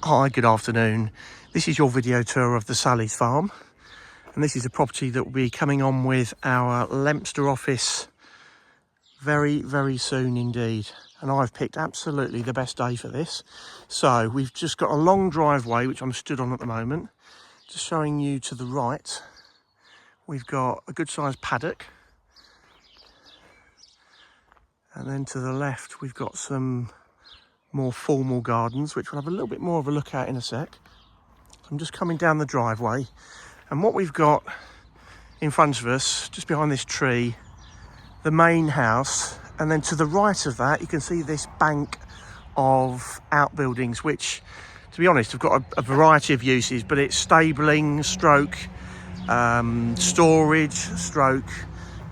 Hi, good afternoon. This is your video tour of the Sallies farm, and this is a property that will be coming on with our Leominster office very, very soon indeed. And I've picked absolutely the best day for this. So we've just got a long driveway, which I'm stood on at the moment. Just showing you to the right, we've got a good sized paddock. And then to the left, we've got some more formal gardens, which we'll have a little bit more of a look at in a sec. So I'm just coming down the driveway, and what we've got in front of us, just behind this tree, the main house, and then to the right of that, you can see this bank of outbuildings, which, to be honest, have got a variety of uses, but it's stabling, stroke, storage, stroke.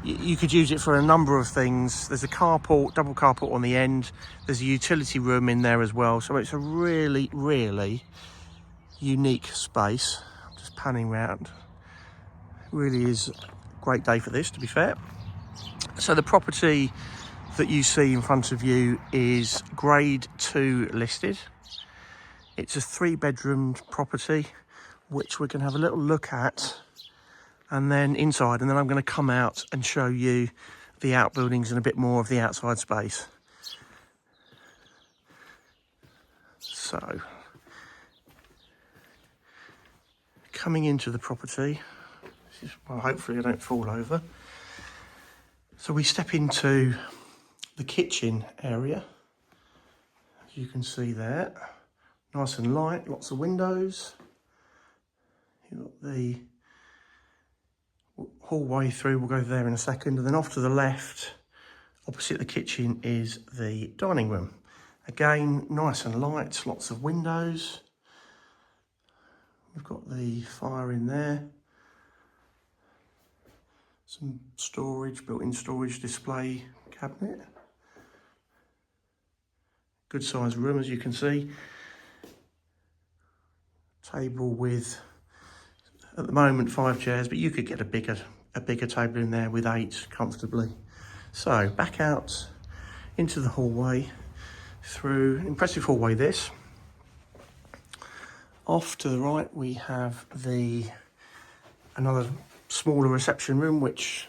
You could use it for a number of things. There's a carport, double carport on the end. There's a utility room in there as well. So it's a really, really unique space. I'm just panning round. It really is a great day for this, to be fair. So the property that you see in front of you is grade 2 listed. It's a 3-bedroomed property, which we're going to have a little look at, and then inside, and then I'm going to come out and show you the outbuildings and a bit more of the outside space. So, coming into the property, well, hopefully I don't fall over. So we step into the kitchen area, as you can see there. Nice and light, lots of windows. You've got the hallway through, we'll go there in a second, and then off to the left, opposite the kitchen, is the dining room. Again, nice and light, lots of windows. We've got the fire in there. Some storage, built-in storage display cabinet. Good sized room, as you can see. Table with, at the moment, 5 chairs, but you could get a bigger table in there with 8 comfortably. So back out into the hallway, through impressive hallway this. Off to the right we have another smaller reception room, which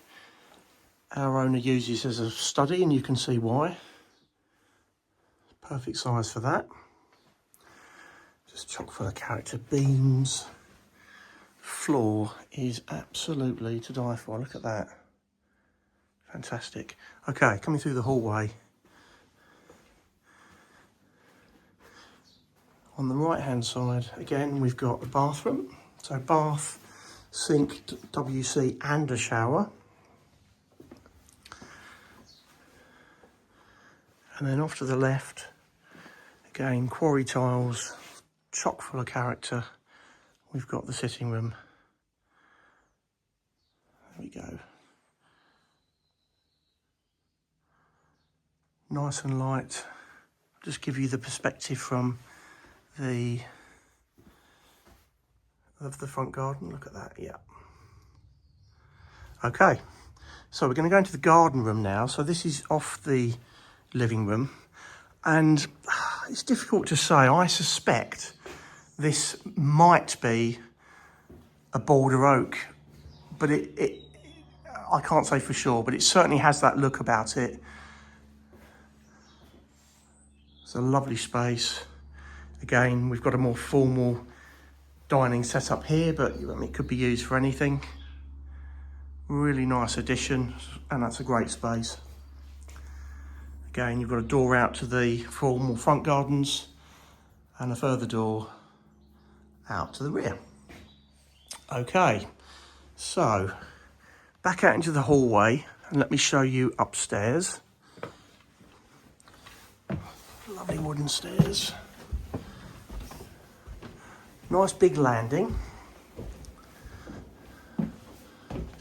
our owner uses as a study, and you can see why. Perfect size for that. Just chock full of character. Beams. Floor is absolutely to die for. Look at that. Fantastic. Okay, coming through the hallway. On the right hand side, again, we've got the bathroom. So bath, sink, WC and a shower. And then off to the left, again, quarry tiles, chock full of character. We've got the sitting room. There we go. Nice and light. Just give you the perspective from the front garden. Look at that, yeah. Okay, so we're going to go into the garden room now. So this is off the living room, and it's difficult to say. I suspect this might be a border oak, but I can't say for sure, but it certainly has that look about it. It's a lovely space. Again, we've got a more formal dining setup here, but it could be used for anything. Really nice addition, and that's a great space. Again, you've got a door out to the formal front gardens and a further door out to the rear. Okay, so back out into the hallway, and let me show you upstairs. Lovely wooden stairs. Nice big landing.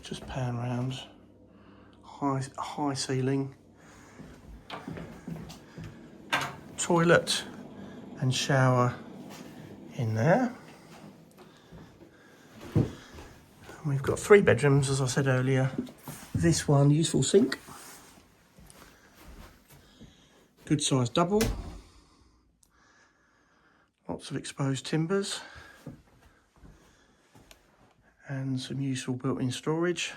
Just pan round. High ceiling. Toilet and shower in there. And we've got 3 bedrooms, as I said earlier. This one, useful sink. Good sized double. Lots of exposed timbers and some useful built-in storage.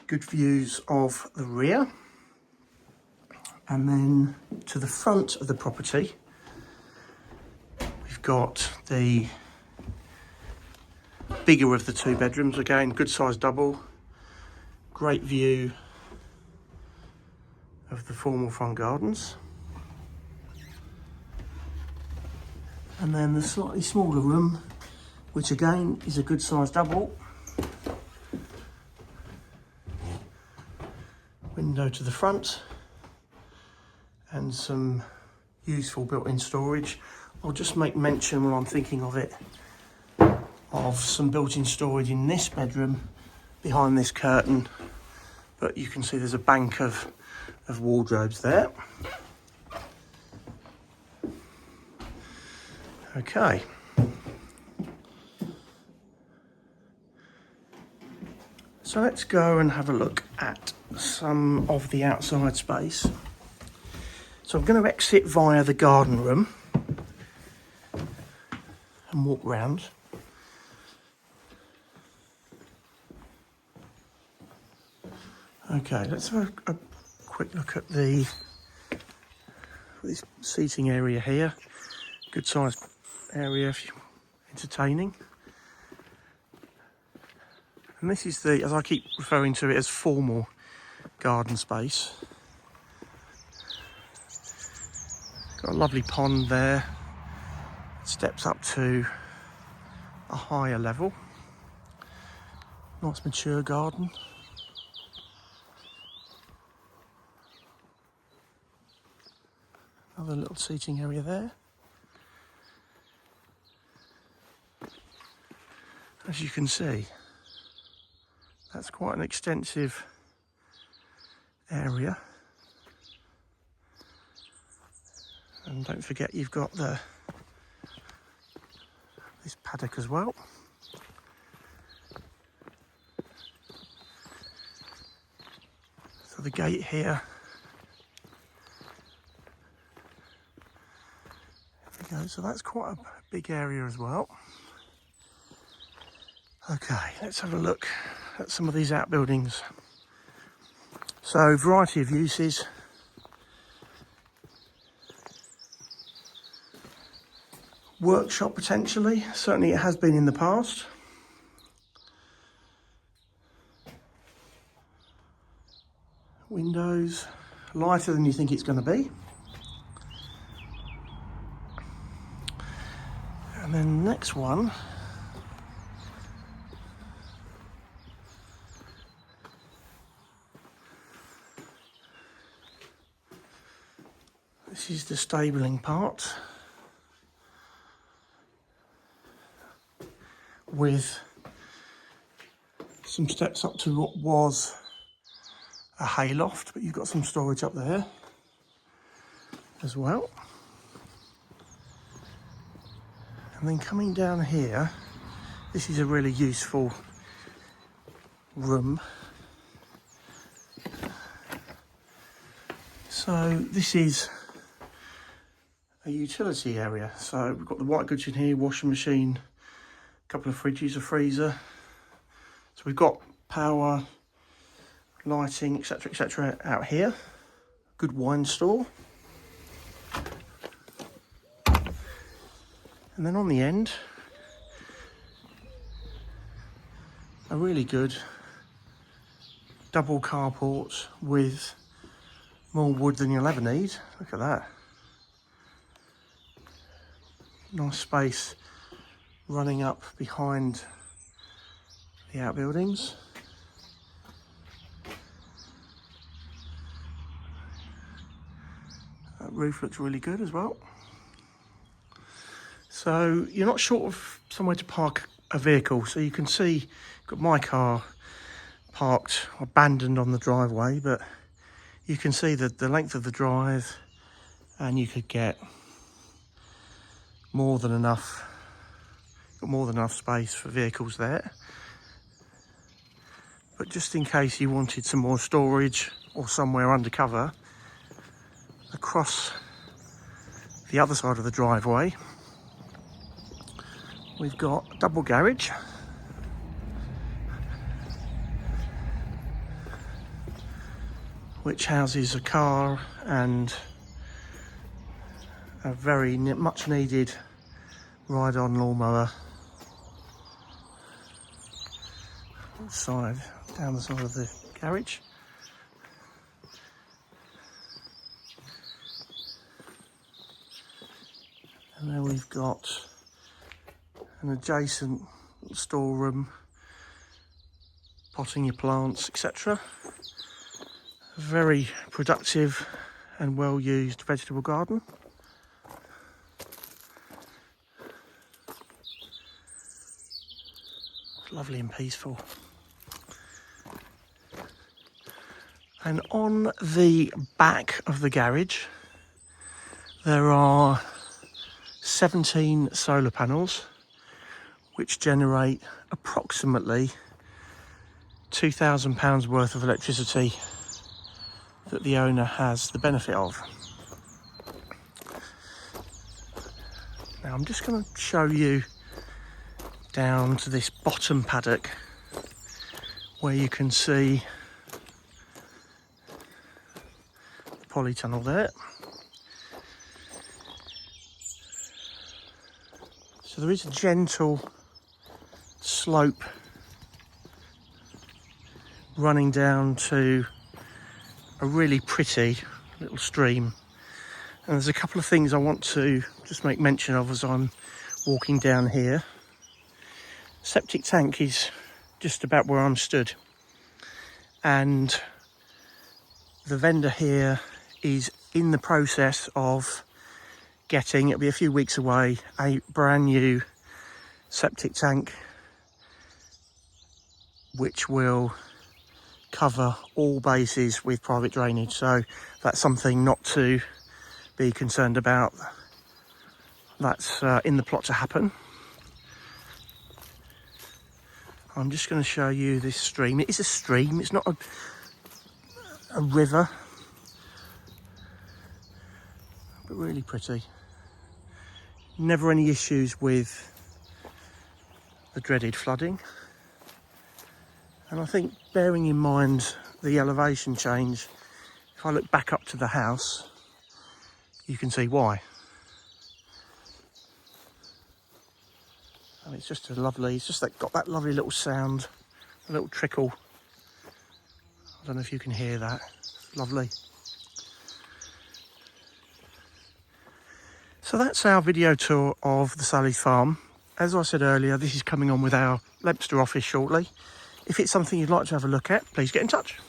Good views of the rear. And then to the front of the property, we've got the bigger of the two bedrooms. Again, good size double. Great view of the formal front gardens. And then the slightly smaller room, which again is a good size double. Window to the front and some useful built-in storage. I'll just make mention while I'm thinking of it of some built-in storage in this bedroom behind this curtain, but you can see there's a bank of wardrobes there. Okay. So let's go and have a look at some of the outside space. So I'm going to exit via the garden room and walk round. Okay, let's have a quick look at this seating area here. Good sized area if you're entertaining. And this is the, as I keep referring to it as formal garden space. Got a lovely pond there. Steps up to a higher level. Nice mature garden. Another little seating area there. As you can see, that's quite an extensive area. And don't forget you've got this paddock as well. So the gate here. There we go. So that's quite a big area as well. Okay, let's have a look at some of these outbuildings. So, variety of uses. Workshop potentially, certainly it has been in the past. Windows, lighter than you think it's going to be. And then the next one. This is the stabling part with some steps up to what was a hayloft, but you've got some storage up there as well. And then coming down here, this is a really useful room. So this is a utility area. So we've got the white goods in here, washing machine, a couple of fridges, a freezer. So we've got power, lighting, etc., out here. Good wine store. And then on the end, a really good double carport with more wood than you'll ever need. Look at that. Nice space running up behind the outbuildings. That roof looks really good as well. So you're not short of somewhere to park a vehicle. So you can see, I've got my car parked, abandoned on the driveway, but you can see the length of the drive, and you could get more than enough space for vehicles there. But just in case you wanted some more storage or somewhere undercover, across the other side of the driveway, we've got a double garage. Which houses a car and a very much needed ride-on lawnmower. Down the side of the garage. And then we've got an adjacent storeroom, potting your plants, etc. A very productive and well used vegetable garden. Lovely and peaceful. And on the back of the garage there are 17 solar panels which generate approximately £2,000 worth of electricity that the owner has the benefit of. Now I'm just going to show you down to this bottom paddock where you can see the polytunnel there. So there is a gentle slope running down to a really pretty little stream, and there's a couple of things I want to just make mention of as I'm walking down here. Septic tank is just about where I'm stood, and the vendor here is in the process of getting, it'll be a few weeks away, a brand new septic tank which will cover all bases with private drainage. So that's something not to be concerned about. That's in the plot to happen. I'm just going to show you this stream. It is a stream, it's not a river, but really pretty. Never any issues with the dreaded flooding. And I think, bearing in mind the elevation change, if I look back up to the house, you can see why. And it's just a lovely, it's just got that lovely little sound, a little trickle. I don't know if you can hear that. It's lovely. So that's our video tour of the Sallies farm. As I said earlier, this is coming on with our Leicester office shortly. If it's something you'd like to have a look at, please get in touch.